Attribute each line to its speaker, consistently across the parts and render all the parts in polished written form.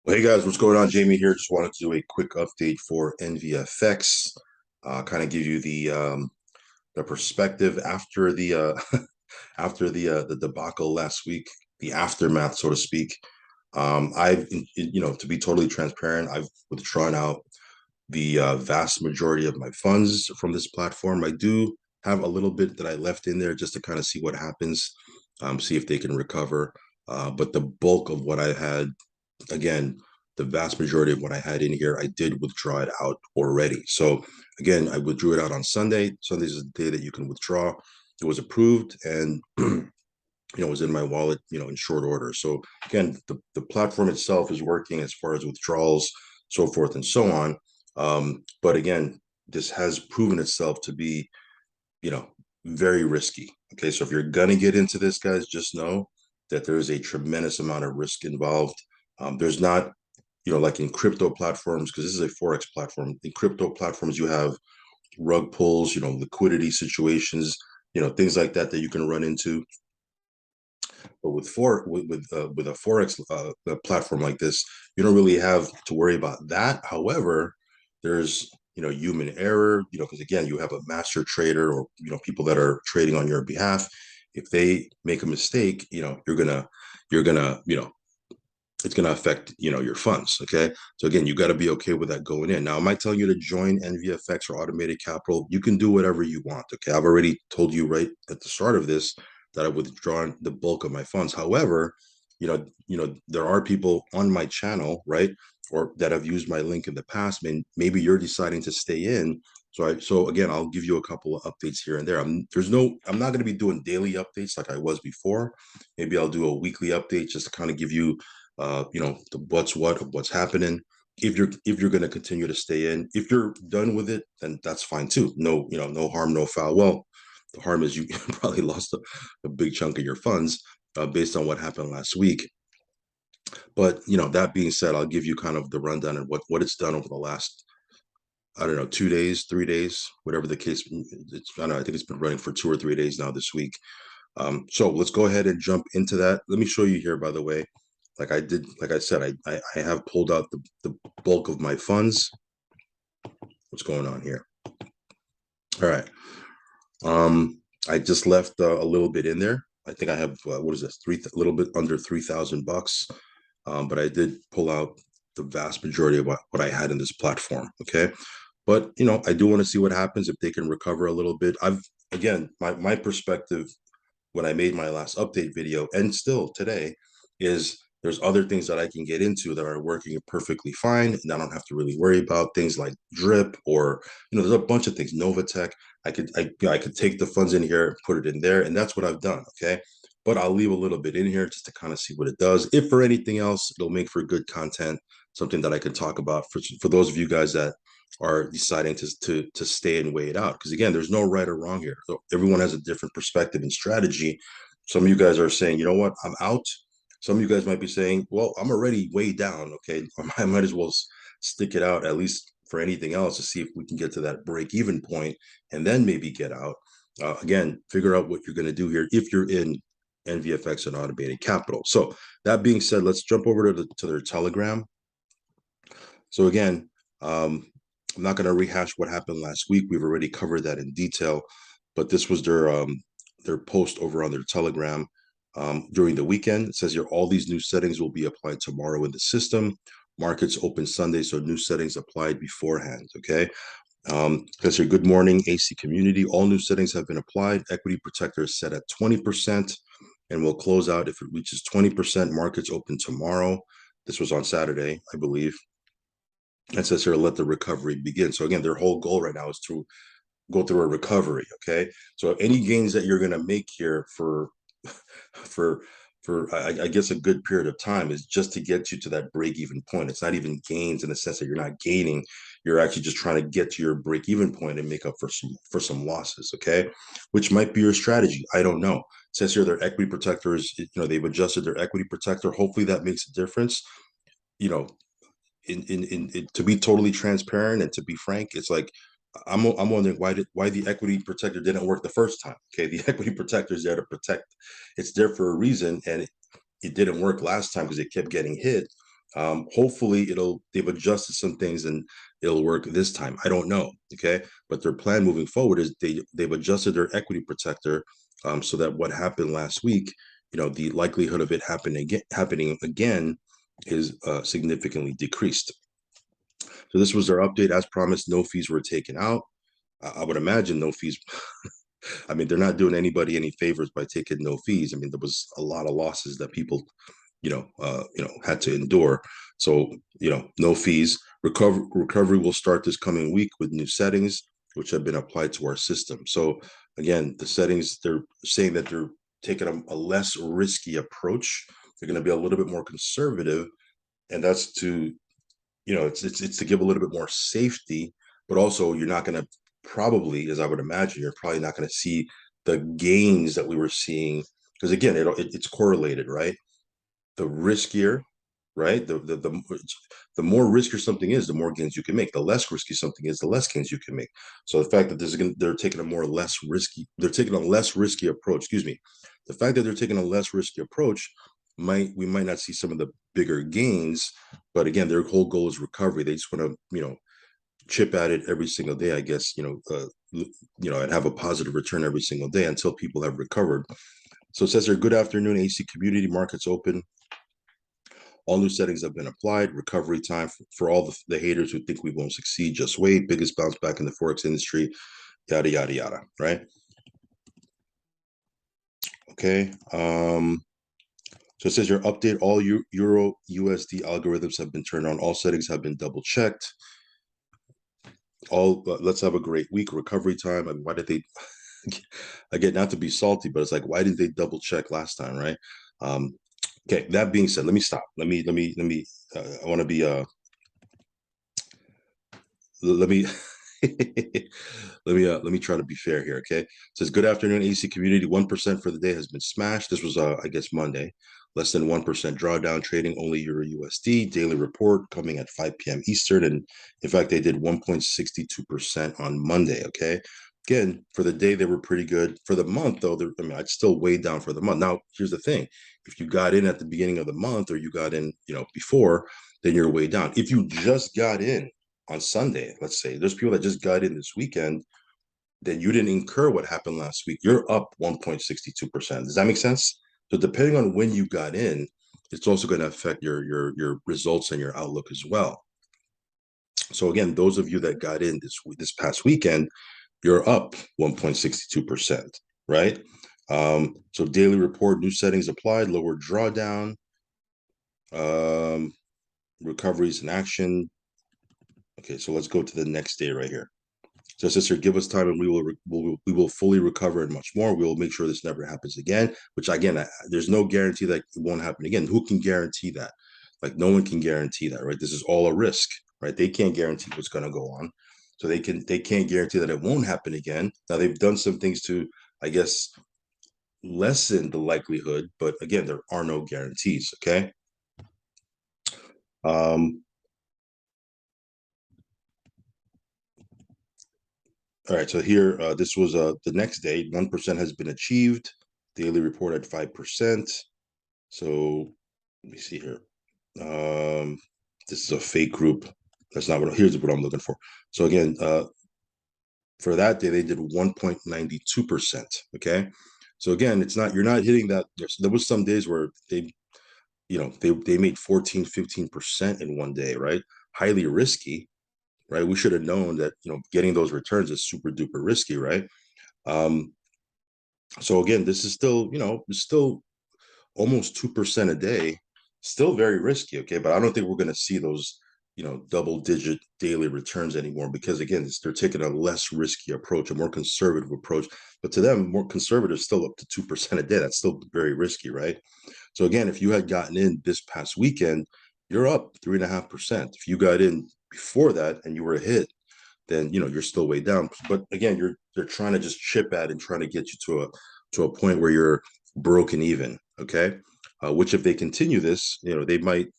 Speaker 1: Well, hey guys, what's going on? Jamie here. Just wanted to do a quick update for NVFX. Kind of give you the perspective after the after the debacle last week, the aftermath, so to speak. To be totally transparent, I've withdrawn out the vast majority of my funds from this platform. I do have a little bit that I left in there just to kind of see what happens, see if they can recover. But the bulk of what I had, again, the vast majority of what I had in here, I did withdraw it out already. So again, I withdrew it out on Sunday. Sunday is the day that you can withdraw. It was approved and it was in my wallet, in short order. So again, the platform itself is working as far as withdrawals, so forth and so on. But again, this has proven itself to be, you know, very risky. Okay, so if you're gonna get into this, guys, just know that there is a tremendous amount of risk involved. There's not, like in crypto platforms, because this is a forex platform. In crypto platforms, you have rug pulls, liquidity situations, things like that you can run into. But with a forex a platform like this, you don't really have to worry about that. However, there's human error, because again, you have a master trader or people that are trading on your behalf. If they make a mistake, you're gonna it's gonna affect your funds. Okay, so again, you got to be okay with that going in. Now, am I telling you to join NVFX or Automated Capital? You can do whatever you want. Okay, I've already told you right at the start of this that I've withdrawn the bulk of my funds. However, there are people on my channel, right, or that have used my link in the past. Maybe you're deciding to stay in. So again, I'll give you a couple of updates here and there. I'm not going to be doing daily updates like I was before. Maybe I'll do a weekly update just to kind of give you the what's what of what's happening. If you're going to continue to stay in, if you're done with it, then that's fine too. No, no harm, no foul. Well, the harm is you probably lost a big chunk of your funds based on what happened last week. But that being said, I'll give you kind of the rundown and what it's done over the last, I don't know, 2 days, 3 days, whatever the case. I don't know. I think it's been running for 2 or 3 days now this week. So let's go ahead and jump into that. Let me show you here, by the way. Like I said, I have pulled out the bulk of my funds. What's going on here? All right. I just left a little bit in there. I think I have what is this? A little bit under $3,000. But I did pull out the vast majority of what I had in this platform. Okay. But I do want to see what happens if they can recover a little bit. Again, my perspective when I made my last update video and still today is there's other things that I can get into that are working perfectly fine, and I don't have to really worry about things like drip or there's a bunch of things. Novatech, I could take the funds in here, put it in there, and that's what I've done. Okay, but I'll leave a little bit in here just to kind of see what it does. If for anything else, it'll make for good content, something that I can talk about for those of you guys that are deciding to stay and weigh it out. Because again, there's no right or wrong here. So everyone has a different perspective and strategy. Some of you guys are saying, you know what, I'm out. Some of you guys might be saying, well, I'm already way down. Okay, I might as well stick it out at least for anything else to see if we can get to that break even point and then maybe get out. Again, figure out what you're going to do here if you're in NVFX and Automated Capital. So that being said, let's jump over to their Telegram. So again, I'm not going to rehash what happened last week. We've already covered that in detail, but this was their post over on their Telegram during the weekend. It says here all these new settings will be applied tomorrow in the system. Markets open Sunday, so new settings applied beforehand. Okay. Says here, good morning, AC community. All new settings have been applied. Equity protector is set at 20% and will close out if it reaches 20%. Markets open tomorrow. This was on Saturday, I believe. It says here, let the recovery begin. So again, their whole goal right now is to go through a recovery. Okay. So any gains that you're going to make here for, I guess a good period of time is just to get you to that break even point. It's not even gains in the sense that you're not gaining. You're actually just trying to get to your break even point and make up for some losses. Okay. Which might be your strategy. I don't know. It says here their equity protectors, they've adjusted their equity protector. Hopefully that makes a difference. You know, to be totally transparent and to be frank, it's like I'm wondering why the equity protector didn't work the first time. Okay, the equity protector is there to protect. It's there for a reason, and it didn't work last time because it kept getting hit. Hopefully they've adjusted some things and it'll work this time. I don't know. Okay. But their plan moving forward is they've adjusted their equity protector, so that what happened last week, the likelihood of it happening again is significantly decreased. So this was their update. As promised, no fees were taken out. I would imagine no fees. I mean, they're not doing anybody any favors by taking no fees. I mean, there was a lot of losses that people, had to endure. So, no fees. Recovery will start this coming week with new settings, which have been applied to our system. So again, the settings, they're saying that they're taking a less risky approach. They're going to be a little bit more conservative, and that's to, it's to give a little bit more safety, but also you're not going to probably, as I would imagine, you're probably not going to see the gains that we were seeing, because again, it's correlated, right? The riskier, right? The more riskier something is, the more gains you can make. The less risky something is, the less gains you can make. So the fact that they're taking they're taking a less risky approach. Excuse me. The fact that they're taking a less risky approach we might not see some of the bigger gains, but again, their whole goal is recovery. They just want to chip at it every single day, I guess, and have a positive return every single day until people have recovered. So it says here, good afternoon, AC community, markets open. All new settings have been applied. Recovery time for all the haters who think we won't succeed. Just wait. Biggest bounce back in the Forex industry. Yada, yada, yada. Right? Okay. So it says your update. All Euro USD algorithms have been turned on. All settings have been double checked. Let's have a great week. Recovery time. I mean, why did they? Again, not to be salty, but it's like, why didn't they double check last time, right? Okay. That being said, let me stop. Let me. I want to be. Let me. Let me try to be fair here. Okay. It says good afternoon, AC community. 1% for the day has been smashed. This was I guess Monday. Less than 1% drawdown trading, only Euro USD. Daily report coming at 5 p.m. Eastern. And in fact, they did 1.62% on Monday. Okay. Again, for the day, they were pretty good. For the month, though, I mean, I'd still way down for the month. Now, here's the thing. If you got in at the beginning of the month or you got in, before, then you're way down. If you just got in on Sunday, let's say, there's people that just got in this weekend, then you didn't incur what happened last week. You're up 1.62%. Does that make sense? So depending on when you got in, it's also going to affect your results and your outlook as well. So again, those of you that got in this past weekend, you're up 1.62%, right? So daily report, new settings applied, lower drawdown, recoveries in action. Okay, so let's go to the next day right here. So sister, give us time and we will fully recover and much more. We will make sure this never happens again, which again, there's no guarantee that it won't happen again. Who can guarantee that? Like no one can guarantee that, right? This is all a risk, right? They can't guarantee what's going to go on. So they can't guarantee that it won't happen again. Now they've done some things to, I guess, lessen the likelihood, but again, there are no guarantees, okay? All right, so here, this was the next day, 1% has been achieved. Daily report at 5%. So let me see here. This is a fake group. That's not here's what I'm looking for. So again, for that day, they did 1.92%. Okay. So again, you're not hitting that. There was some days where they made 14, 15% in one day, right? Highly risky, right? We should have known that, getting those returns is super duper risky, right? So again, this is still, it's still almost 2% a day, still very risky. Okay. But I don't think we're going to see those, double digit daily returns anymore because again, they're taking a less risky approach, a more conservative approach. But to them, more conservative is still up to 2% a day. That's still very risky, right? So again, if you had gotten in this past weekend, you're up 3.5%. If you got in before that and you were hit, then you're still way down. But again, they're trying to just chip at and trying to get you to a point where you're broken even. Okay, which if they continue this, they might,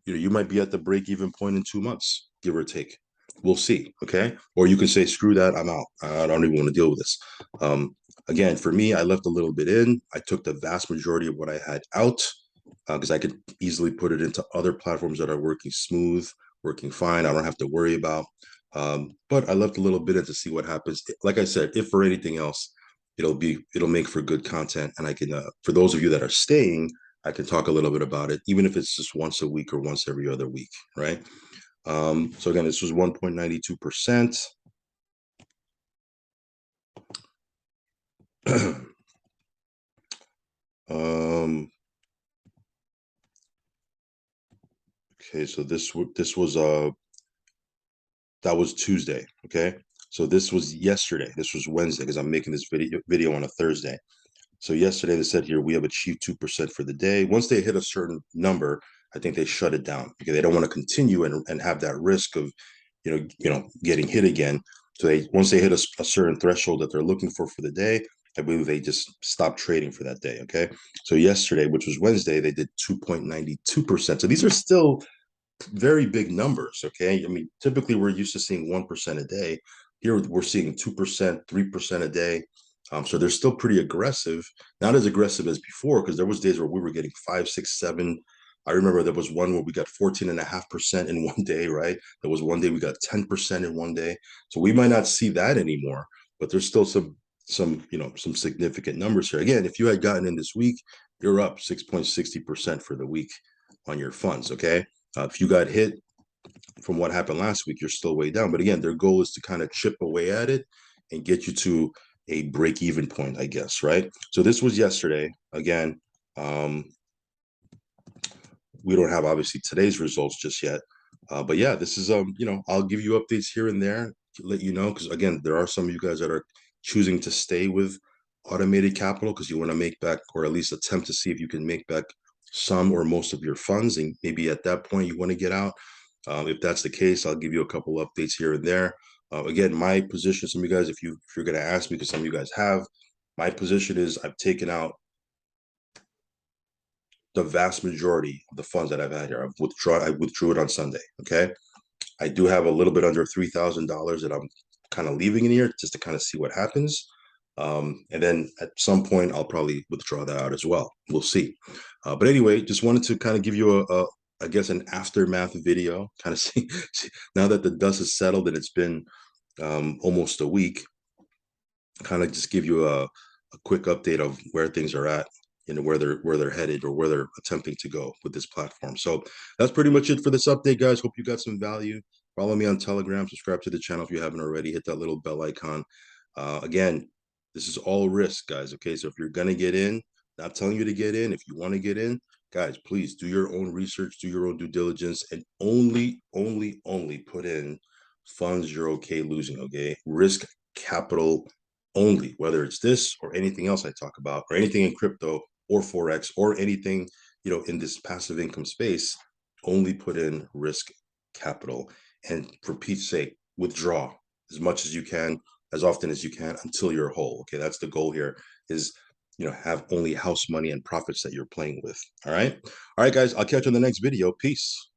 Speaker 1: you might be at the break even point in 2 months, give or take. We'll see. Okay, or you can say, screw that, I'm out. I don't even want to deal with this. Again, for me, I left a little bit in. I took the vast majority of what I had out. because I could easily put it into other platforms that are working smooth, working fine. I don't have to worry about. But I left a little bit in to see what happens. Like I said, if for anything else, it'll make for good content, and I can for those of you that are staying, I can talk a little bit about it, even if it's just once a week or once every other week, right? So again, this was 1.92%. um, okay, so this was that was Tuesday. Okay, so this was yesterday. This was Wednesday because I'm making this video on a Thursday. So yesterday they said here we have achieved 2% for the day. Once they hit a certain number, I think they shut it down because they don't want to continue and have that risk of, getting hit again. So once they hit a certain threshold that they're looking for the day, I believe they just stopped trading for that day. Okay. So yesterday, which was Wednesday, they did 2.92%. So these are still very big numbers. Okay. I mean, typically we're used to seeing 1% a day. Here we're seeing 2%, 3% a day. So they're still pretty aggressive, not as aggressive as before, because there was days where we were getting 5, 6, 7. I remember there was one where we got 14.5% in one day, right? There was one day we got 10% in one day. So we might not see that anymore, but there's still some significant numbers here. Again, if you had gotten in this week, you're up 6.60% for the week on your funds. Okay. If you got hit from what happened last week, you're still way down. But again, their goal is to kind of chip away at it and get you to a break-even point, I guess, right? So this was yesterday. Again, we don't have obviously today's results just yet. But yeah, this is I'll give you updates here and there to let you know, because again, there are some of you guys that are choosing to stay with automated capital because you want to make back, or at least attempt to see if you can make back some or most of your funds, and maybe at that point you want to get out. If that's the case, I'll give you a couple updates here and there. Again, my position, some of you guys, if you're going to ask me, because some of you guys have, my position is I've taken out the vast majority of the funds that I've had here. I withdrew it on Sunday. Okay. I do have a little bit under $3,000 that I'm kind of leaving in here just to kind of see what happens. And then at some point, I'll probably withdraw that out as well. We'll see. But anyway, just wanted to kind of give you I guess, an aftermath video, kind of see now that the dust has settled and it's been almost a week, kind of just give you a quick update of where things are at, where they're headed or where they're attempting to go with this platform. So that's pretty much it for this update, guys. Hope you got some value. Follow me on Telegram, subscribe to the channel if you haven't already, hit that little bell icon. Again, this is all risk, guys. Okay, so if you're gonna get in, not telling you to get in, if you want to get in, guys, please do your own research, do your own due diligence, and only put in funds you're okay losing. Okay, risk capital only, whether it's this or anything else I talk about, or anything in crypto or Forex or anything, in this passive income space, only put in risk capital. And for Pete's sake, withdraw as much as you can, as often as you can until you're whole. Okay, that's the goal here is, have only house money and profits that you're playing with. All right. All right, guys, I'll catch you in the next video. Peace.